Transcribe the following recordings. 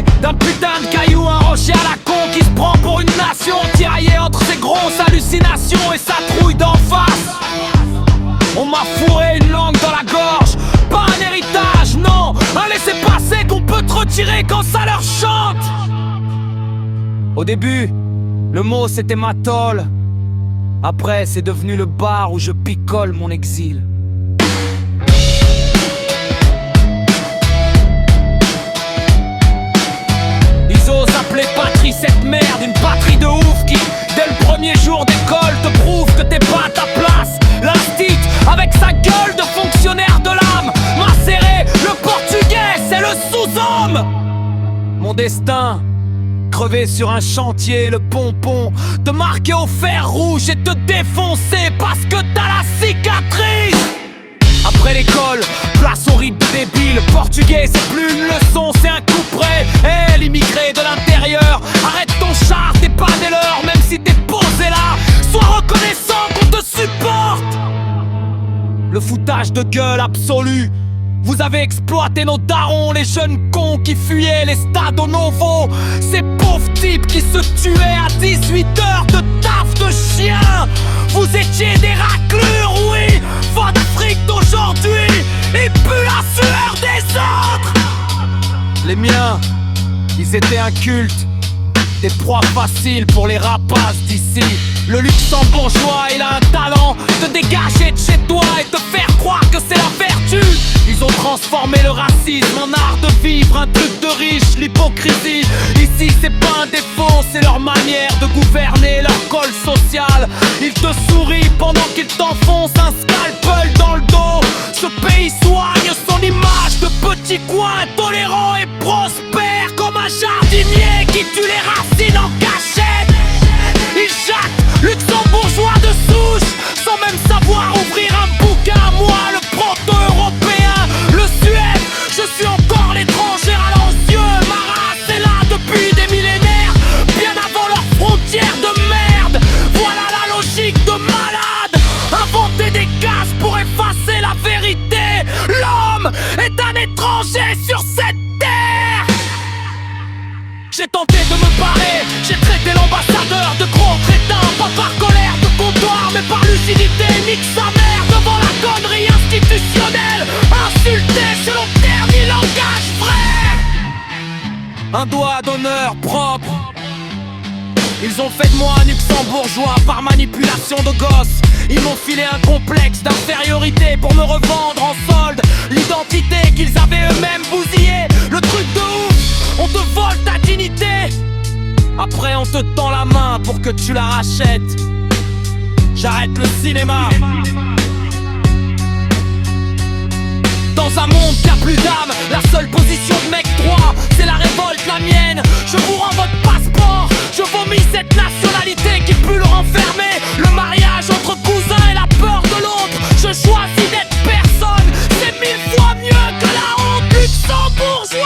passé d'un putain de caillou, un rocher à la con qui se prend pour une nation, tiraillé entre ses grosses hallucinations et sa trouille d'en face. On m'a fourré une langue dans la gorge, pas un héritage, non, un laissez-passer qu'on peut te retirer quand ça leur chante. Au début, le mot c'était ma tôle. Après c'est devenu le bar où je picole mon exil. Ils osent appeler patrie cette merde, une patrie de ouf qui, dès le premier jour d'école, te prouve que t'es pas à ta place. L'instit, avec sa gueule de fonctionnaire de l'âme, macéré, le portugais, c'est le sous-homme. Mon destin, crever sur un chantier, le pompon, te marquer au fer rouge et te défoncer parce que t'as la cicatrice. Après l'école, place au rythme de débile. Le portugais c'est plus une leçon, c'est un coup près. Hé, l'immigré de l'intérieur, arrête ton char, t'es pas des leurs. Même si t'es posé là, sois reconnaissant qu'on te supporte. Le foutage de gueule absolu. Vous avez exploité nos darons, les jeunes cons qui fuyaient les stades au Novo. Ces pauvres types qui se tuaient à 18 heures de taf de chien. Vous étiez des raclures, oui, fin d'Afrique d'aujourd'hui. Et plus la sueur des autres. Les miens, ils étaient un culte, des proies faciles pour les rapaces d'ici. Le luxembourgeois, il a un talent de dégager de chez toi et te faire croire que c'est la vertu. Ils ont transformé le racisme en art de vivre, un truc de riche, l'hypocrisie. Ici c'est pas un défaut, c'est leur manière de gouverner leur col social. Ils te sourient pendant qu'ils t'enfoncent un scalpel dans le dos. Ce pays soigne son image de petit coin tolérant et prospère, comme un jardinier qui tue les racines en cachette. Ils jactent, luxembourgeois de souche, sans même savoir ouvrir un bouquin. Moi, le proto-européen, le Suède, je suis encore l'étranger à l'ancieux. Ma race est là depuis des millénaires, bien avant leurs frontières de merde. Voilà la logique de malade, inventer des cases pour effacer la vérité. L'homme est un étranger sur cette terre. J'ai tenté de me barrer, j'ai traité l'ambassadeur de gros crétin, pas par colère de comptoir, mais par lucidité. Nique sa mère devant la connerie institutionnelle, insulté selon dernier langage vrai. Un doigt d'honneur propre. Ils ont fait de moi un luxembourgeois par manipulation de gosse. Ils m'ont filé un complexe d'infériorité pour me revendre en solde l'identité qu'ils avaient eux-mêmes bousillée. Le truc de ouf, on te vole ta dignité. Après on te tend la main pour que tu la rachètes. J'arrête le cinéma. Dans un monde qui a plus d'âme, la seule position de mec droit, c'est la révolte, la mienne. Je vous rends votre passeport, je vomis cette nationalité qui peut le renfermer. Le mariage entre cousins et la peur de l'autre. Je choisis d'être personne, c'est 1000 fois mieux que la honte luxembourgeoise.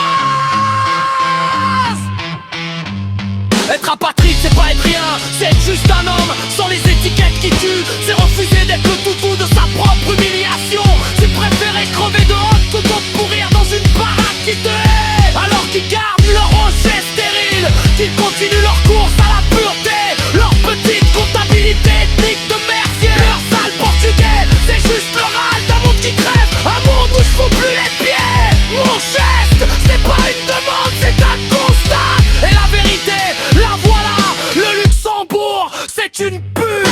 Être apatride c'est pas être rien, c'est être juste un homme sans les étiquettes qui tuent. C'est refuser d'être le toutou de sa propre humiliation. C'est préférer crever de honte que de pourrir dans une baraque qui te hait. Alors qu'ils gardent leur rocher stérile, qu'ils continuent leur course à la pureté, leur petite comptabilité ethnique de mercier. Leur sale portugais, c'est juste le râle d'un monde qui crève, un monde où je fous plus les pieds. Mon geste, c'est pas une demande, c'est un constat. Et la vérité, la voilà, le Luxembourg, c'est une pute.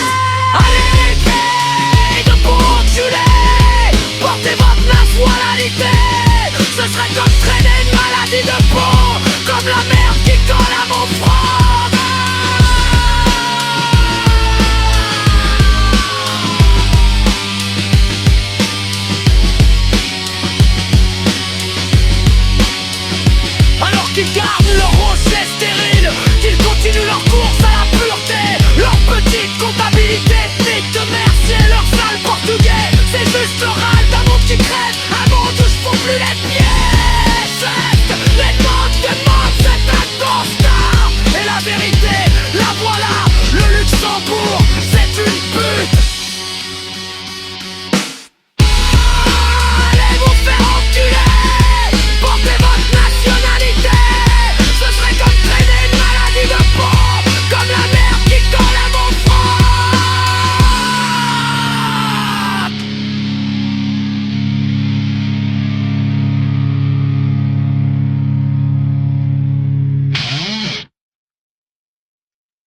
Allez, fille de enculé, portez votre nationalité. Ce serait comme traîner une maladie de peau, comme la